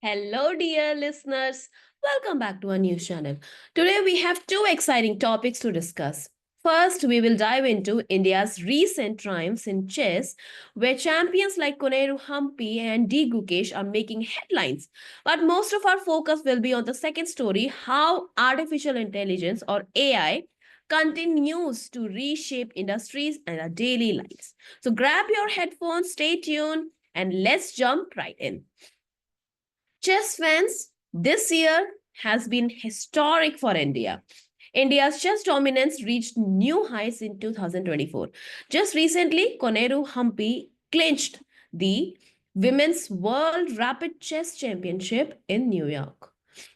Hello, dear listeners. Welcome back to our news channel. Today, we have two exciting topics to discuss. First, we will dive into India's recent triumphs in chess, where champions like Koneru Humpy and D. Gukesh are making headlines. But most of our focus will be on the second story, how artificial intelligence or AI continues to reshape industries and our daily lives. So grab your headphones, stay tuned, and let's jump right in. Chess fans, this year has been historic for India. India's chess dominance reached new heights in 2024. Just recently, Koneru Humpy clinched the Women's World Rapid Chess Championship in New York.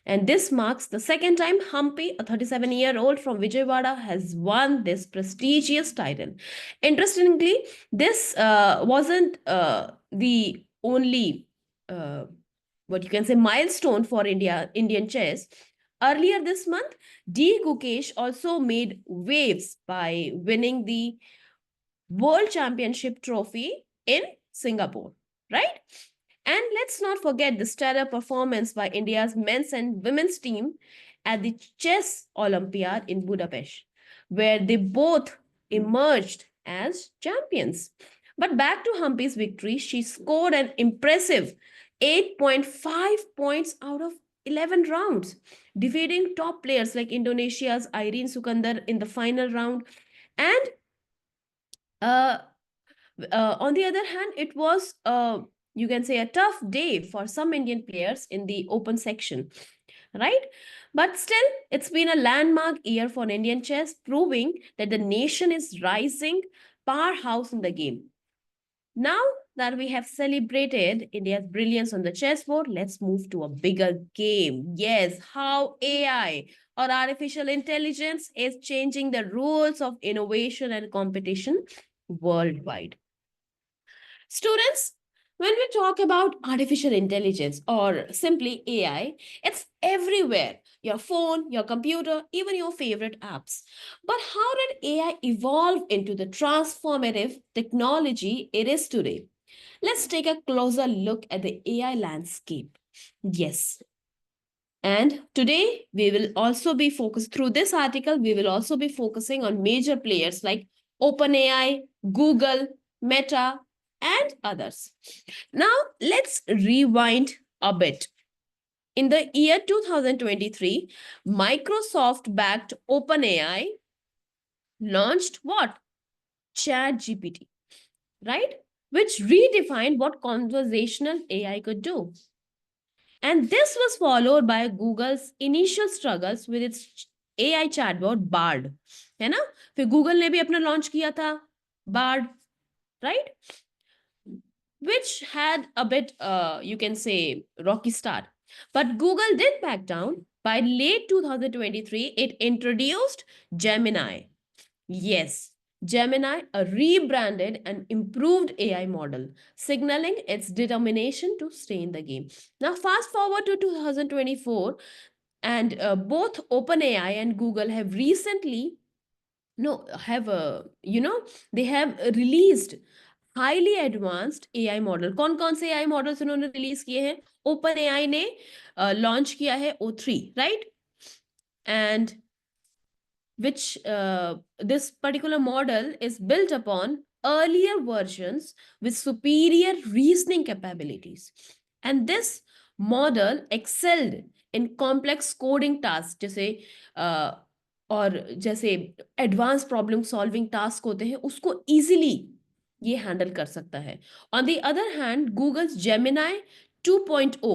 And this marks the second time Humpy, a 37-year-old from Vijayawada, has won this prestigious title. Interestingly, this wasn't the only what you can say milestone for Indian chess. Earlier this month, D. Gukesh also made waves by winning the World Championship trophy in Singapore, right? And let's not forget the stellar performance by India's men's and women's team at the Chess Olympiad in Budapest, where they both emerged as champions. But back to Humpy's victory, she scored an impressive 8.5 points out of 11 rounds, defeating top players like Indonesia's Irene Sukandar in the final round. And uh, on the other hand, it was you can say a tough day for some Indian players in the open section, right? But still, it's been a landmark year for Indian chess, proving that the nation is rising powerhouse in the game. Now that we have celebrated India's brilliance on the chessboard, let's move to a bigger game. Yes, how AI or artificial intelligence is changing the rules of innovation and competition worldwide. Students, when we talk about artificial intelligence or simply AI, it's everywhere. Your phone, your computer, even your favorite apps. But how did AI evolve into the transformative technology it is today? Let's take a closer look at the AI landscape. Yes. And today we will also be focused through this article, we will also be focusing on major players like OpenAI, Google, Meta, and others. Now, let's rewind a bit. In the year 2023, Microsoft backed OpenAI launched what? ChatGPT, right? Which redefined what conversational AI could do. And this was followed by Google's initial struggles with its AI chatbot Bard. है ना? फिर Google ने भी अपना launch किया था Bard, right? Which had a bit, you can say, rocky start. But Google did back down. By late 2023, it introduced Gemini. Yes, Gemini, a rebranded and improved AI model, signaling its determination to stay in the game. Now, fast forward to 2024, and both OpenAI and Google have recently no have they have released highly advanced AI model कौन से AI models उन्होंने release किए हैं open AI ने launch किया है O3 right and which this particular model is built upon earlier versions with superior reasoning capabilities and this model excelled in complex coding tasks जैसे और जैसे एडवांस प्रॉब्लम सॉल्विंग टास्क होते हैं उसको easily ये हैंडल कर सकता है on the other hand Google's Gemini 2.0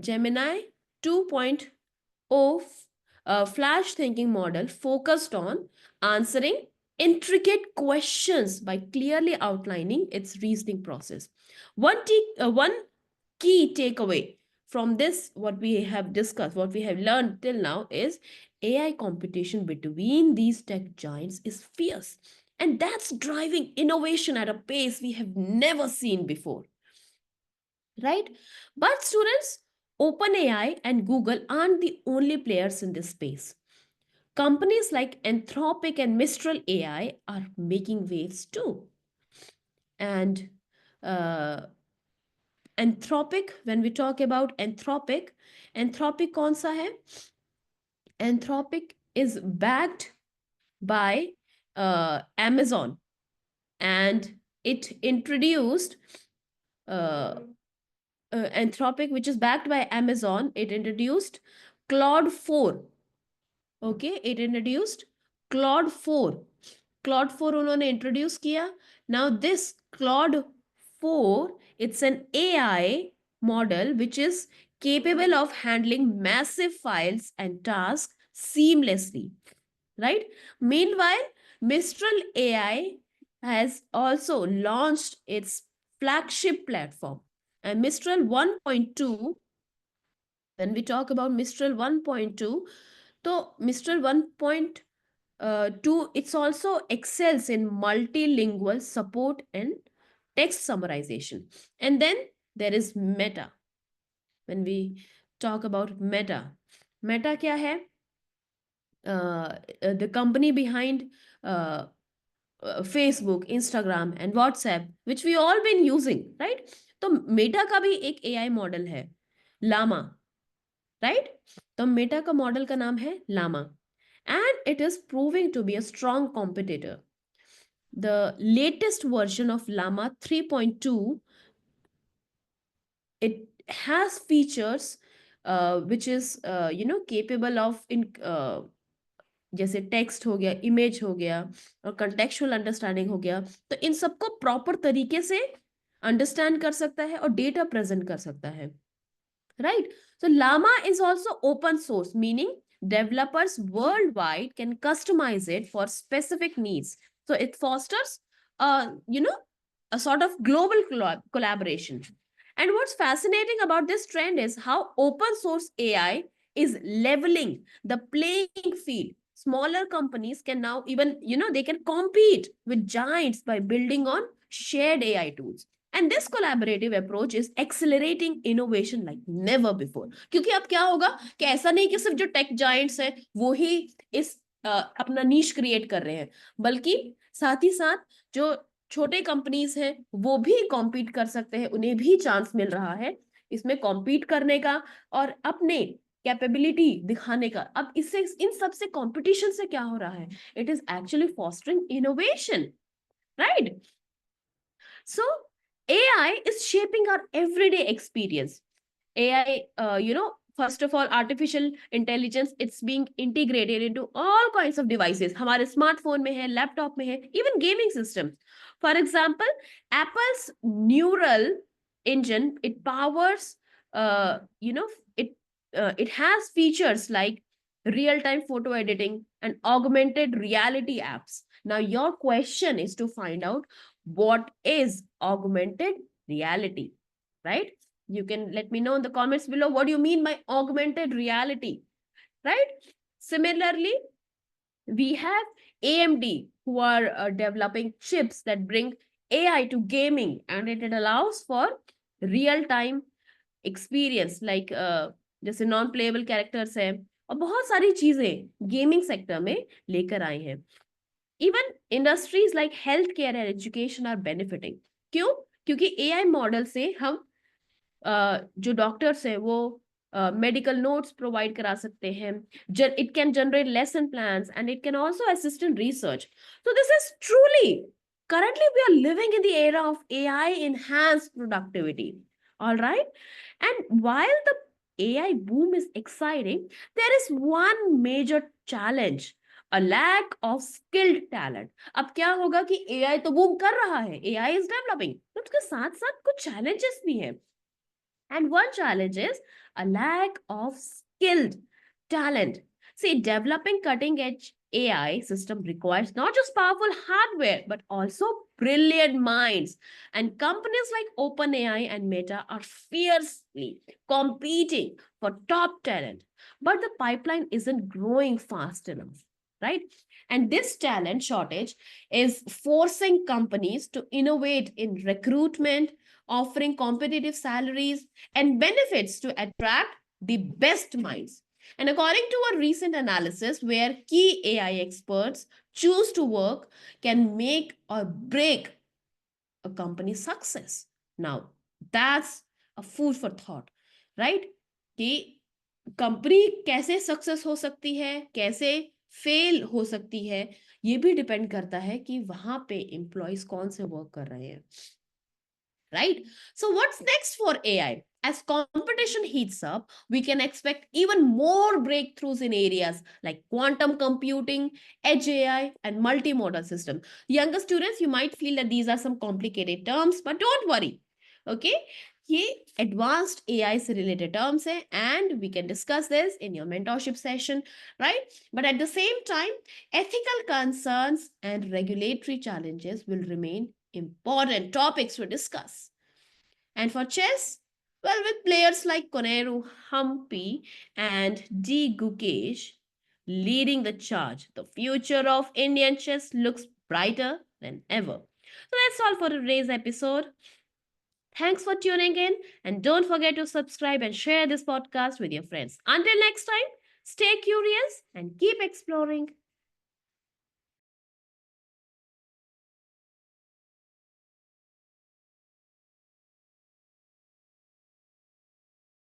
Gemini 2.0 flash thinking model focused on answering intricate questions by clearly outlining its reasoning process one key takeaway from this what we have discussed what we have learned till now is AI competition between these tech giants is fierce and that's driving innovation at a pace we have never seen before, right? But students, OpenAI and Google aren't the only players in this space. Companies like Anthropic and Mistral AI are making waves too. And uh, Anthropic, when we talk about Anthropic, Anthropic कौन सा है? Anthropic is backed by Amazon, and it introduced uh, Anthropic, which is backed by Amazon. It introduced Claude 4. Okay, it introduced Claude 4. Claude 4 उन्होंने introduce किया. Now this Claude 4, it's an AI model which is capable of handling massive files and tasks seamlessly, right? Meanwhile, Mistral AI has also launched its flagship platform. And Mistral 1.2, when we talk about Mistral 1.2, so Mistral 1.2, it's also excels in multilingual support and text summarization. And then there is Meta. When we talk about Meta, Meta क्या है? The company behind uh, Facebook, Instagram, and WhatsApp, which we all been using, right? तो Meta का भी एक AI model है, Lama, right? तो Meta का model का नाम है Lama, and it is proving to be a strong competitor. The latest version of Llama 3.2, it has features which is capable of in जैसे टेक्स्ट हो गया, इमेज हो गया और कंटेक्चुअल अंडरस्टैंडिंग हो गया, तो इन सबको प्रॉपर तरीके से अंडरस्टैंड कर सकता है और डेटा प्रेजेंट कर सकता है, right? So Llama is also open source, meaning developers worldwide can customize it for specific needs. So it fosters a sort of global collaboration. And what's fascinating about this trend is how open source AI is leveling the playing field. Smaller companies can now even, they can compete with giants by building on shared AI tools. And this collaborative approach is accelerating innovation like never before. क्योंकि अब क्या होगा कि ऐसा नहीं कि सिर्फ जो टेक जायंट्स हैं वो ही इस अपना नीश क्रिएट कर रहे हैं, बल्कि साथ ही साथ जो छोटे कंपनीज हैं वो भी कॉम्पीट कर सकते हैं, उन्हें भी चांस मिल रहा है इसमें कॉम्पीट करने का और अपने कैपेबिलिटी दिखाने का. अब इससे इन सब से कंपटीशन से क्या हो रहा है? It is actually fostering innovation, right? So AI is shaping our everyday experience. AI, first of all, artificial intelligence, it's being integrated into all kinds of devices. हमारे स्मार्टफोन में है, लैपटॉप में है, even gaming systems. For example, Apple's neural engine, it powers, uh, you know, it it has features like real-time photo editing and augmented reality apps. Now, your question is to find out what is augmented reality, right? You can let me know in the comments below what do you mean by augmented reality, right? Similarly, we have AMD who are developing chips that bring AI to gaming, and it allows for real time experience like जैसे non playable characters है और बहुत सारी चीजें gaming sector में लेकर आए हैं. Even industries like healthcare and education are benefiting. क्यों? क्योंकि AI मॉडल से हम जो डॉक्टर्स हैं वो मेडिकल नोट्स प्रोवाइड करा सकते हैं. It can generate lesson plans and it can also assist in research. So this is truly, currently we are living in the era of AI enhanced productivity. All right. And while the AI boom is exciting, there is one major challenge, a lack of skilled talent. अब क्या होगा कि AI तो boom कर रहा है, AI is developing, तो उसके साथ साथ कुछ challenges भी हैं. And one challenge is a lack of skilled talent. See, developing cutting edge AI system requires not just powerful hardware, but also brilliant minds. And companies like OpenAI and Meta are fiercely competing for top talent. But the pipeline isn't growing fast enough, right? And this talent shortage is forcing companies to innovate in recruitment, offering competitive salaries and benefits to attract the best minds. And according to a recent analysis, where key AI experts choose to work can make or break a company's success. Now, that's a food for thought, right? कि company कैसे success हो सकती है, कैसे fail हो सकती है, ये भी डिपेंड करता है कि वहां पे एम्प्लॉयज कौन से वर्क कर रहे हैं, right? So, what's next for AI? As competition heats up, we can expect even more breakthroughs in areas like quantum computing, edge AI, and multimodal system. Younger students, you might feel that these are some complicated terms, but don't worry. Okay, ये advanced AI से related terms है, and we can discuss this in your mentorship session, right? But at the same time, ethical concerns and regulatory challenges will remain important topics to discuss. And for chess, well, with players like Koneru Humpy and D. Gukesh leading the charge, the future of Indian chess looks brighter than ever. So that's all for today's episode. Thanks for tuning in, and don't forget to subscribe and share this podcast with your friends. Until next time, stay curious and keep exploring.